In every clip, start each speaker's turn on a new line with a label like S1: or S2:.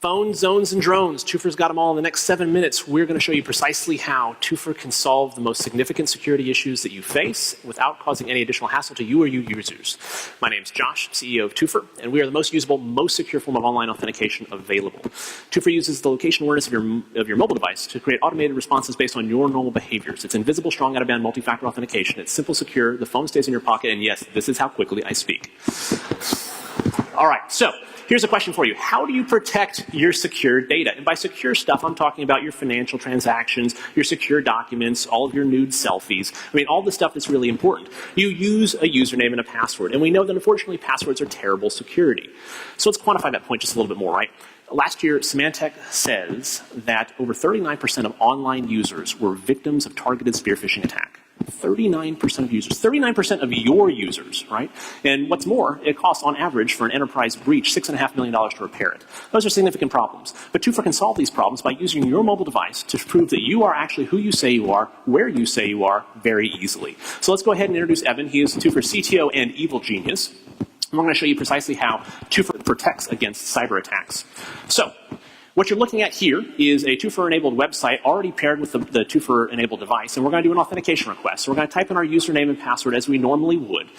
S1: Phones, zones, and drones. Toopher's got them all. In the next 7 minutes, we're going to show you precisely how Toopher can solve the most significant security issues that you face without causing any additional hassle to you or you users. My name's Josh, CEO of Toopher, and we are the most usable, most secure form of online authentication available. Toopher uses the location awareness of your mobile device to create automated responses based on your normal behaviors. It's invisible, strong, out-of-band, multi-factor authentication. It's simple, secure. The phone stays in your pocket, and yes, this is how quickly I speak. All right, so here's a question for you. How do you protect your secure data? And by secure stuff, I'm talking about your financial transactions, your secure documents, all of your nude selfies. I mean, all the stuff that's really important. You use a username and a password. And we know that, unfortunately, passwords are terrible security. So let's quantify that point just a little bit more, right? Last year, Symantec says that over 39% of online users were victims of targeted spear phishing attack. 39% of users, 39% of your users, right? And what's more, it costs on average for an enterprise breach $6.5 million to repair it. Those are significant problems. But Toopher can solve these problems by using your mobile device to prove that you are actually who you say you are, where you say you are, very easily. So let's go ahead and introduce Evan. He is Toopher's CTO and evil genius. And we're going to show you precisely how Toopher protects against cyber attacks. So, what you're looking at here is a Toopher-enabled website already paired with the Toopher-enabled device, and we're going to do an authentication request. So we're going to type in our username and password as we normally would.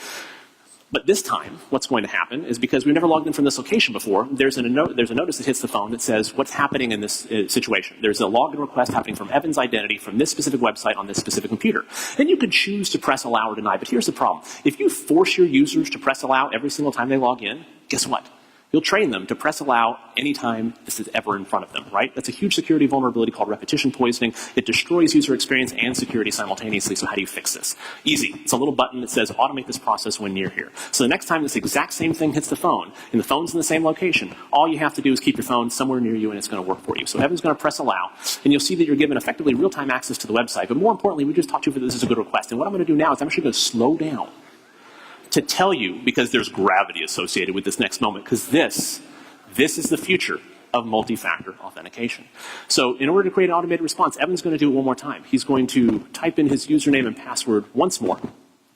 S1: But this time, what's going to happen is, because we've never logged in from this location before, there's a notice that hits the phone that says what's happening in this situation. There's a login request happening from Evan's identity from this specific website on this specific computer. Then you could choose to press allow or deny, but here's the problem. If you force your users to press allow every single time they log in, guess what? You'll train them to press allow anytime this is ever in front of them, right? That's a huge security vulnerability called repetition poisoning. It destroys user experience and security simultaneously, so how do you fix this? Easy. It's a little button that says automate this process when you're here. So the next time this exact same thing hits the phone, and the phone's in the same location, all you have to do is keep your phone somewhere near you and it's going to work for you. So Evan's going to press allow, and you'll see that you're given effectively real-time access to the website. But more importantly, we just taught you that this is a good request. And what I'm going to do now is I'm actually going to slow down to tell you, because there's gravity associated with this next moment, because this is the future of multi-factor authentication. So in order to create an automated response, Evan's going to do it one more time. He's going to type in his username and password once more.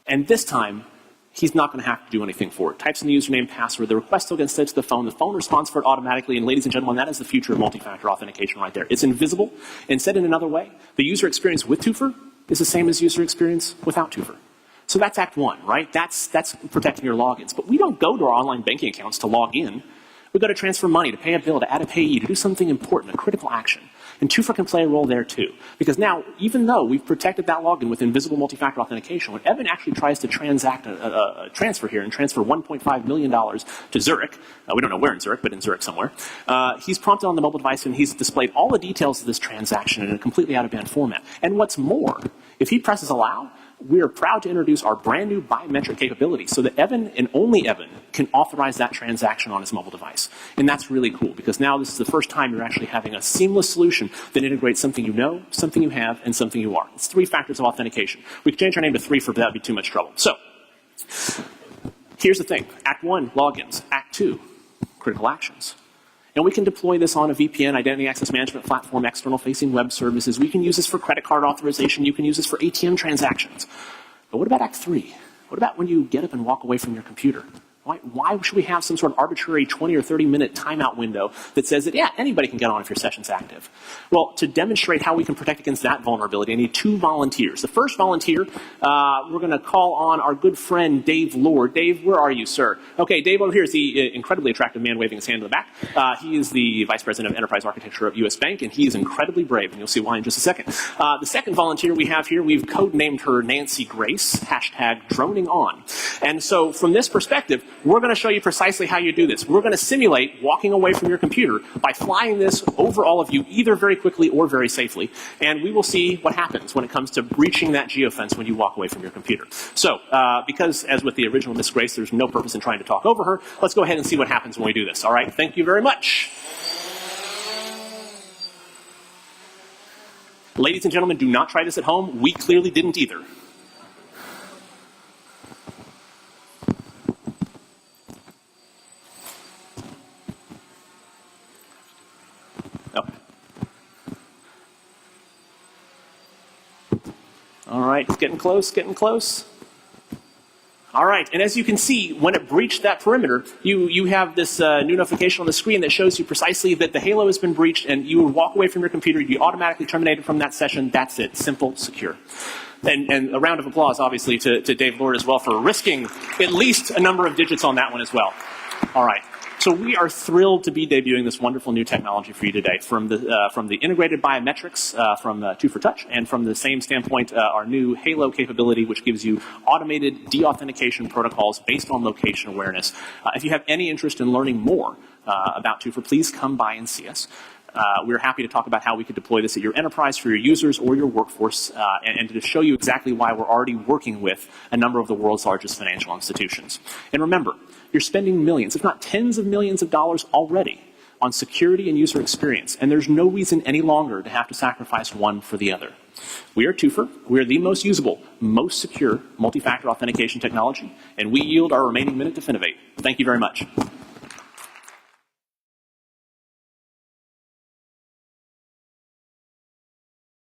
S1: And this time, he's not going to have to do anything for it. Types in the username and password. The request still gets sent to the phone. The phone responds for it automatically. And ladies and gentlemen, that is the future of multi-factor authentication right there. It's invisible. And said in another way, the user experience with Toopher is the same as user experience without Toopher. So that's Act 1, right? That's protecting your logins. But we don't go to our online banking accounts to log in. We go to transfer money, to pay a bill, to add a payee, to do something important, a critical action. And Toopher can play a role there too. Because now, even though we've protected that login with invisible multi-factor authentication, when Evan actually tries to transact a transfer here and transfer $1.5 million to Zurich, we don't know where in Zurich, but in Zurich somewhere, he's prompted on the mobile device and he's displayed all the details of this transaction in a completely out-of-band format. And what's more, if he presses allow, we are proud to introduce our brand new biometric capability so that Evan and only Evan can authorize that transaction on his mobile device. And that's really cool, because now this is the first time you're actually having a seamless solution that integrates something you know, something you have, and something you are. It's 3 factors of authentication. We could change our name to 3 that would be too much trouble. So, here's the thing. Act 1, logins. Act 2, critical actions. And we can deploy this on a VPN, identity access management platform, external facing web services. We can use this for credit card authorization. You can use this for ATM transactions. But what about Act 3? What about when you get up and walk away from your computer? Why should we have some sort of arbitrary 20 or 30-minute timeout window that says that, yeah, anybody can get on if your session's active? Well, to demonstrate how we can protect against that vulnerability, I need 2 volunteers. The first volunteer, we're going to call on our good friend Dave Lord. Dave, where are you, sir? Okay, Dave over here is the incredibly attractive man waving his hand in the back. He is the Vice President of Enterprise Architecture of US Bank, and he is incredibly brave, and you'll see why in just a second. The second volunteer we have here, we've codenamed her Nancy Grace, hashtag droning on. And so from this perspective, we're going to show you precisely how you do this. We're going to simulate walking away from your computer by flying this over all of you, either very quickly or very safely. And we will see what happens when it comes to breaching that geofence when you walk away from your computer. So, because as with the original Miss Grace, there's no purpose in trying to talk over her, let's go ahead and see what happens when we do this. All right? Thank you very much. Ladies and gentlemen, do not try this at home. We clearly didn't either. All right, it's getting close, getting close. All right, and as you can see, when it breached that perimeter, you have this new notification on the screen that shows you precisely that the halo has been breached, and you would walk away from your computer, you'd be automatically terminated from that session. That's it. Simple, secure. And a round of applause, obviously, to Dave Lord as well for risking at least a number of digits on that one as well. All right. So we are thrilled to be debuting this wonderful new technology for you today, from the integrated biometrics from Toopher Touch, and from the same standpoint, our new Halo capability, which gives you automated de-authentication protocols based on location awareness. If you have any interest in learning more about Toopher, please come by and see us. We're happy to talk about how we could deploy this at your enterprise for your users or your workforce, and to show you exactly why we're already working with a number of the world's largest financial institutions. And remember, you're spending millions, if not tens of millions of dollars already on security and user experience, and there's no reason any longer to have to sacrifice one for the other. We are Toopher. We are the most usable, most secure multi-factor authentication technology, and we yield our remaining minute to Finovate. Thank you very much.